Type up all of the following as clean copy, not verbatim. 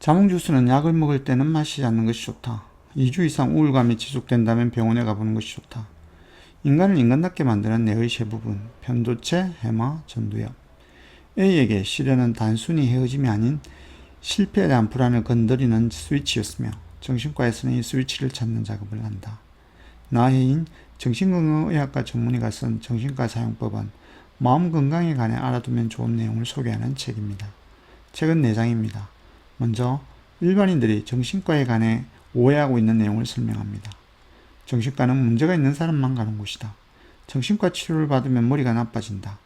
자몽 주스는 약을 먹을 때는 마시지 않는 것이 좋다. 2주 이상 우울감이 지속된다면 병원에 가보는 것이 좋다. 인간을 인간답게 만드는 뇌의 세 부분, 편도체, 해마, 전두엽. A에게 시련은 단순히 헤어짐이 아닌 실패에 대한 불안을 건드리는 스위치였으며 정신과에서는 이 스위치를 찾는 작업을 한다. 나혜인 정신건강의학과 전문의가 쓴 정신과 사용법은 마음 건강에 관해 알아두면 좋은 내용을 소개하는 책입니다. 책은 4장입니다. 먼저 일반인들이 정신과에 관해 오해하고 있는 내용을 설명합니다. 정신과는 문제가 있는 사람만 가는 곳이다. 정신과 치료를 받으면 머리가 나빠진다.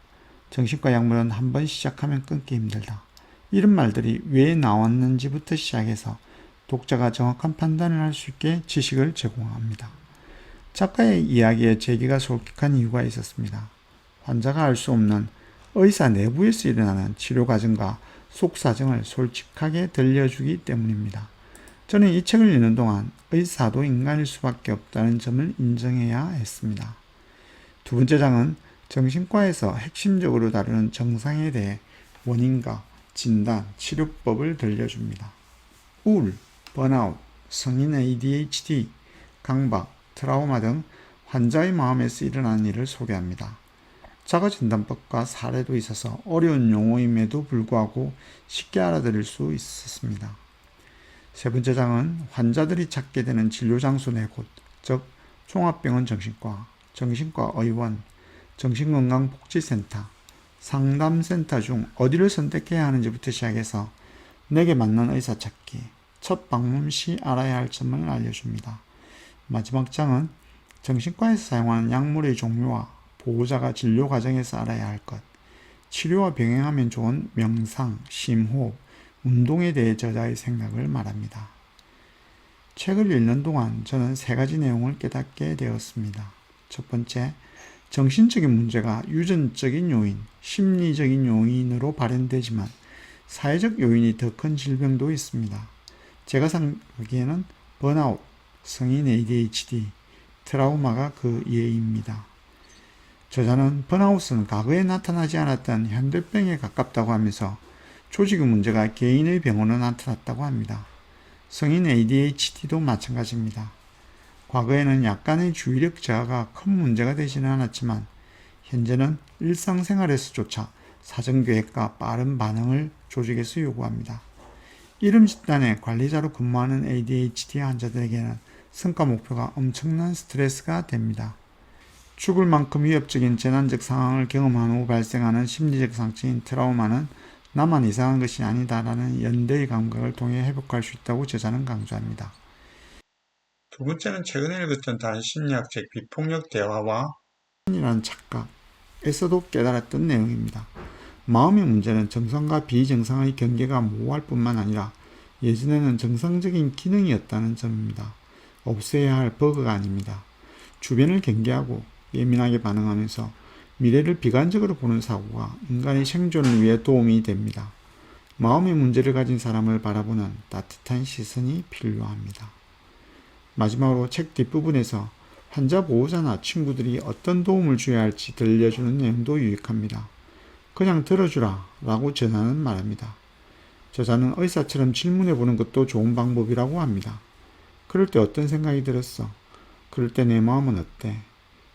정신과 약물은 한번 시작하면 끊기 힘들다. 이런 말들이 왜 나왔는지부터 시작해서 독자가 정확한 판단을 할 수 있게 지식을 제공합니다. 작가의 이야기에 재기가 솔직한 이유가 있었습니다. 환자가 알 수 없는 의사 내부에서 일어나는 치료 과정과 속사정을 솔직하게 들려주기 때문입니다. 저는 이 책을 읽는 동안 의사도 인간일 수밖에 없다는 점을 인정해야 했습니다. 두 번째 장은 정신과에서 핵심적으로 다루는 정상에 대해 원인과 진단, 치료법을 들려줍니다. 우울, 번아웃, 성인 ADHD, 강박, 트라우마 등 환자의 마음에서 일어나는 일을 소개합니다. 자가진단법과 사례도 있어서 어려운 용어임에도 불구하고 쉽게 알아들을 수 있었습니다. 세 번째 장은 환자들이 찾게 되는 진료 장소 네 곳, 즉 종합병원 정신과, 정신과의원, 정신건강복지센터, 상담센터 중 어디를 선택해야 하는지부터 시작해서 내게 맞는 의사 찾기, 첫 방문 시 알아야 할 점을 알려줍니다. 마지막 장은 정신과에서 사용하는 약물의 종류와 보호자가 진료 과정에서 알아야 할 것, 치료와 병행하면 좋은 명상, 심호흡, 운동에 대해 저자의 생각을 말합니다. 책을 읽는 동안 저는 3가지 내용을 깨닫게 되었습니다. 첫 번째, 정신적인 문제가 유전적인 요인, 심리적인 요인으로 발현되지만 사회적 요인이 더 큰 질병도 있습니다. 제가 생각하기에는 번아웃, 성인 ADHD, 트라우마가 그 예입니다. 저자는 번아웃은 과거에 나타나지 않았던 현대병에 가깝다고 하면서 조직의 문제가 개인의 병으로 나타났다고 합니다. 성인 ADHD도 마찬가지입니다. 과거에는 약간의 주의력 저하가 큰 문제가 되지는 않았지만 현재는 일상생활에서조차 사전계획과 빠른 반응을 조직에서 요구합니다. 이름 집단의 관리자로 근무하는 ADHD 환자들에게는 성과 목표가 엄청난 스트레스가 됩니다. 죽을 만큼 위협적인 재난적 상황을 경험한 후 발생하는 심리적 상처인 트라우마는 나만 이상한 것이 아니다라는 연대의 감각을 통해 회복할 수 있다고 저자는 강조합니다. 두 번째는 최근에 읽었던 다른 심리학책 비폭력 대화와 이라는 착각에서도 깨달았던 내용입니다. 마음의 문제는 정상과 비정상의 경계가 모호할 뿐만 아니라 예전에는 정상적인 기능이었다는 점입니다. 없애야 할 버그가 아닙니다. 주변을 경계하고 예민하게 반응하면서 미래를 비관적으로 보는 사고가 인간의 생존을 위해 도움이 됩니다. 마음의 문제를 가진 사람을 바라보는 따뜻한 시선이 필요합니다. 마지막으로 책 뒷부분에서 환자 보호자나 친구들이 어떤 도움을 줘야 할지 들려주는 내용도 유익합니다. 그냥 들어주라 라고 전하는 말합니다. 저자는 의사처럼 질문해보는 것도 좋은 방법이라고 합니다. 그럴 때 어떤 생각이 들었어? 그럴 때 내 마음은 어때?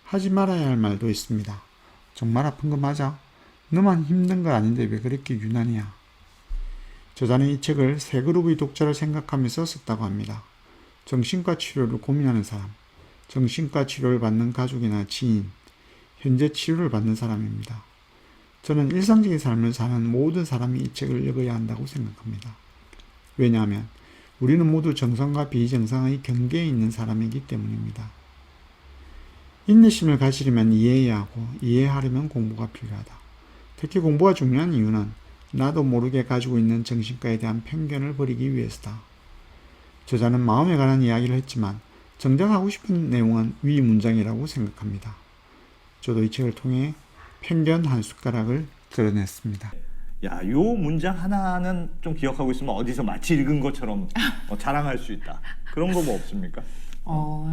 하지 말아야 할 말도 있습니다. 정말 아픈 거 맞아? 너만 힘든 거 아닌데 왜 그렇게 유난이야? 저자는 이 책을 3그룹의 독자를 생각하면서 썼다고 합니다. 정신과 치료를 고민하는 사람, 정신과 치료를 받는 가족이나 지인, 현재 치료를 받는 사람입니다. 저는 일상적인 삶을 사는 모든 사람이 이 책을 읽어야 한다고 생각합니다. 왜냐하면 우리는 모두 정상과 비정상의 경계에 있는 사람이기 때문입니다. 인내심을 가지려면 이해해야 하고 이해하려면 공부가 필요하다. 특히 공부가 중요한 이유는 나도 모르게 가지고 있는 정신과에 대한 편견을 버리기 위해서다. 저자는 마음에 관한 이야기를 했지만 정작 하고 싶은 내용은 위 문장이라고 생각합니다. 저도 이 책을 통해 편견 한 숟가락을 드러냈습니다. 야, 요 문장 하나는 좀 기억하고 있으면 어디서 마치 읽은 것처럼 자랑할 수 있다. 그런 거 뭐 없습니까?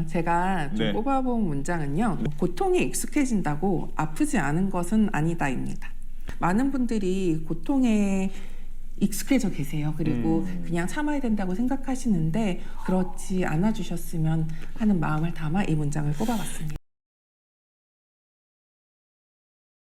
제가 좀 네. 뽑아본 문장은요. 고통에 익숙해진다고 아프지 않은 것은 아니다입니다. 많은 분들이 고통에 익숙해져 계세요. 그리고 그냥 참아야 된다고 생각하시는데 그렇지 않아 주셨으면 하는 마음을 담아 이 문장을 뽑아봤습니다.